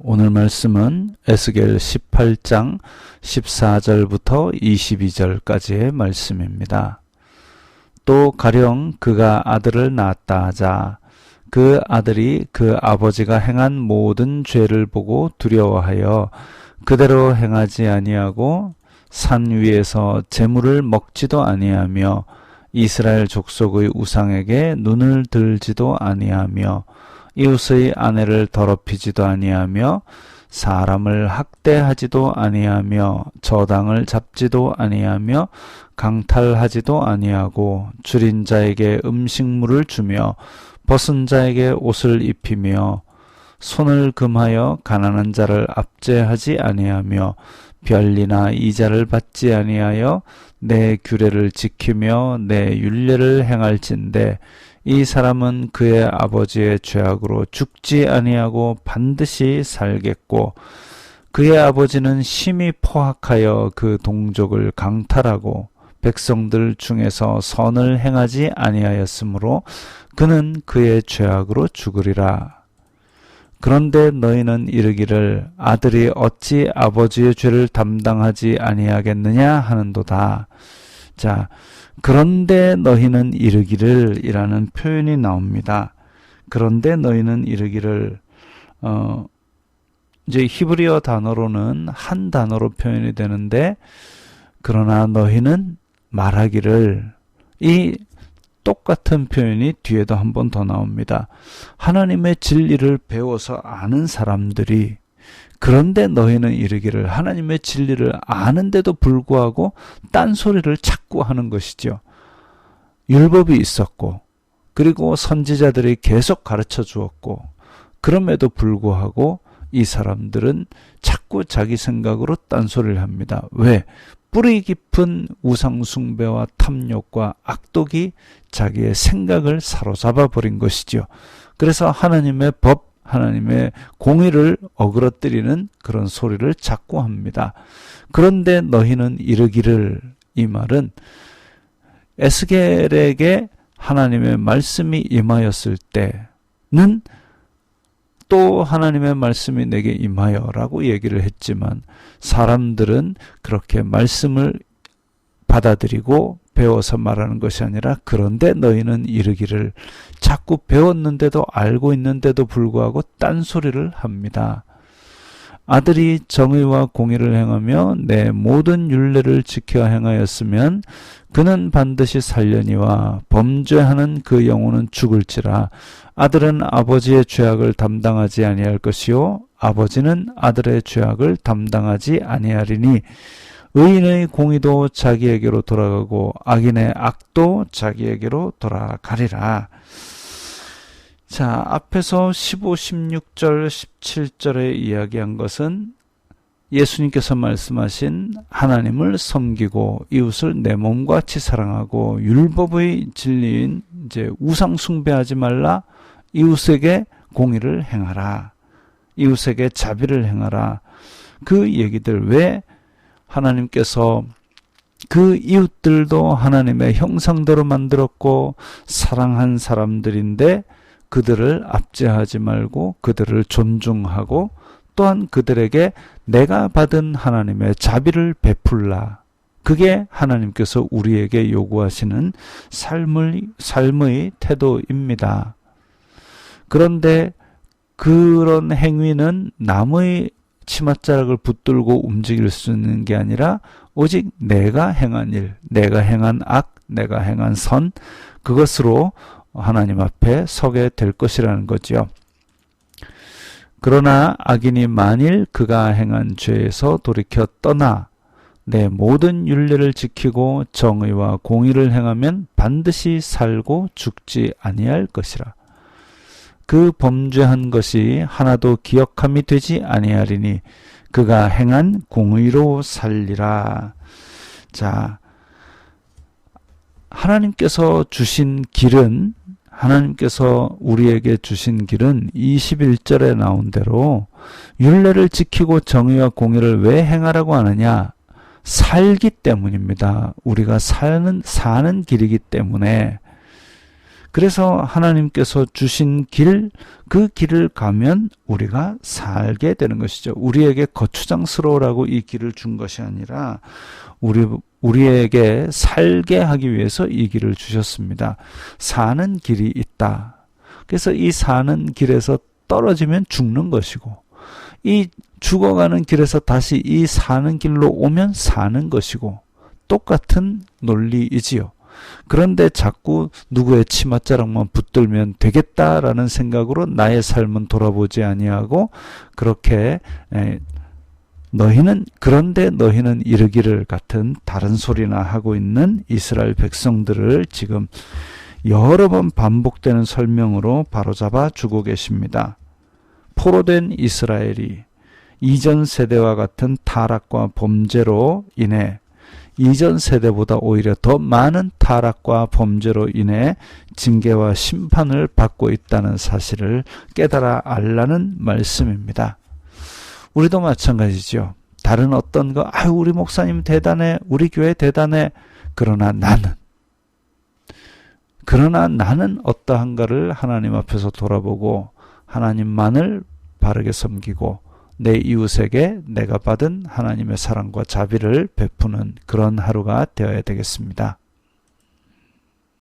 오늘 말씀은 에스겔 18장 14절부터 22절까지의 말씀입니다. 또 가령 그가 아들을 낳았다 하자 그 아들이 그 아버지가 행한 모든 죄를 보고 두려워하여 그대로 행하지 아니하고 산 위에서 재물을 먹지도 아니하며 이스라엘 족속의 우상에게 눈을 들지도 아니하며 이웃의 아내를 더럽히지도 아니하며 사람을 학대하지도 아니하며 저당을 잡지도 아니하며 강탈하지도 아니하고 줄인 자에게 음식물을 주며 벗은 자에게 옷을 입히며 손을 금하여 가난한 자를 압제하지 아니하며 별리나 이자를 받지 아니하여 내 규례를 지키며 내 율례를 행할진대 이 사람은 그의 아버지의 죄악으로 죽지 아니하고 반드시 살겠고 그의 아버지는 심히 포악하여 그 동족을 강탈하고 백성들 중에서 선을 행하지 아니하였으므로 그는 그의 죄악으로 죽으리라. 그런데 너희는 이르기를 아들이 어찌 아버지의 죄를 담당하지 아니하겠느냐 하는도다. 자, 그런데 너희는 이르기를 이라는 표현이 나옵니다. 그런데 너희는 이르기를 이제 히브리어 단어로는 한 단어로 표현이 되는데 그러나 너희는 말하기를 이 똑같은 표현이 뒤에도 한 번 더 나옵니다. 하나님의 진리를 배워서 아는 사람들이 그런데 너희는 이르기를 하나님의 진리를 아는데도 불구하고 딴소리를 자꾸 하는 것이죠. 율법이 있었고 그리고 선지자들이 계속 가르쳐 주었고 그럼에도 불구하고 이 사람들은 자꾸 자기 생각으로 딴소리를 합니다. 왜? 뿌리 깊은 우상숭배와 탐욕과 악독이 자기의 생각을 사로잡아 버린 것이죠. 그래서 하나님의 법, 하나님의 공의를 어그러뜨리는 그런 소리를 자꾸 합니다. 그런데 너희는 이르기를, 이 말은 에스겔에게 하나님의 말씀이 임하였을 때는 또 하나님의 말씀이 내게 임하여 라고 얘기를 했지만 사람들은 그렇게 말씀을 받아들이고 배워서 말하는 것이 아니라 그런데 너희는 이르기를 자꾸 배웠는데도 알고 있는데도 불구하고 딴소리를 합니다. 아들이 정의와 공의를 행하며 내 모든 율례를 지켜 행하였으면 그는 반드시 살려니와 범죄하는 그 영혼은 죽을지라. 아들은 아버지의 죄악을 담당하지 아니할 것이요 아버지는 아들의 죄악을 담당하지 아니하리니 의인의 공의도 자기에게로 돌아가고 악인의 악도 자기에게로 돌아가리라. 자, 앞에서 15, 16절, 17절에 이야기한 것은 예수님께서 말씀하신 하나님을 섬기고 이웃을 내 몸과 같이 사랑하고 율법의 진리인 이제 우상 숭배하지 말라, 이웃에게 공의를 행하라, 이웃에게 자비를 행하라. 그 얘기들, 왜 하나님께서 그 이웃들도 하나님의 형상대로 만들었고 사랑한 사람들인데 그들을 압제하지 말고 그들을 존중하고 또한 그들에게 내가 받은 하나님의 자비를 베풀라. 그게 하나님께서 우리에게 요구하시는 삶의 태도입니다. 그런데 그런 행위는 남의 치맛자락을 붙들고 움직일 수 있는 게 아니라 오직 내가 행한 일, 내가 행한 악, 내가 행한 선, 그것으로 하나님 앞에 서게 될 것이라는 거죠. 그러나 악인이 만일 그가 행한 죄에서 돌이켜 떠나 내 모든 율례를 지키고 정의와 공의를 행하면 반드시 살고 죽지 아니할 것이라. 그 범죄한 것이 하나도 기억함이 되지 아니하리니 그가 행한 공의로 살리라. 자, 하나님께서 주신 길은, 하나님께서 우리에게 주신 길은 21절에 나온 대로 율례를 지키고 정의와 공의를 왜 행하라고 하느냐? 살기 때문입니다. 우리가 사는 길이기 때문에. 그래서 하나님께서 주신 길, 그 길을 가면 우리가 살게 되는 것이죠. 우리에게 거추장스러우라고 이 길을 준 것이 아니라 우리에게 살게 하기 위해서 이 길을 주셨습니다. 사는 길이 있다. 그래서 이 사는 길에서 떨어지면 죽는 것이고, 이 죽어가는 길에서 다시 이 사는 길로 오면 사는 것이고, 똑같은 논리이지요. 그런데 자꾸 누구의 치맛자락만 붙들면 되겠다라는 생각으로 나의 삶은 돌아보지 아니하고, 그렇게 그런데 너희는 이르기를 같은 다른 소리나 하고 있는 이스라엘 백성들을 지금 여러 번 반복되는 설명으로 바로잡아 주고 계십니다. 포로된 이스라엘이 이전 세대와 같은 타락과 범죄로 인해 이전 세대보다 오히려 더 많은 타락과 범죄로 인해 징계와 심판을 받고 있다는 사실을 깨달아 알라는 말씀입니다. 우리도 마찬가지죠. 다른 어떤 거, 우리 목사님 대단해, 우리 교회 대단해. 그러나 나는 어떠한가를 하나님 앞에서 돌아보고 하나님만을 바르게 섬기고 내 이웃에게 내가 받은 하나님의 사랑과 자비를 베푸는 그런 하루가 되어야 되겠습니다.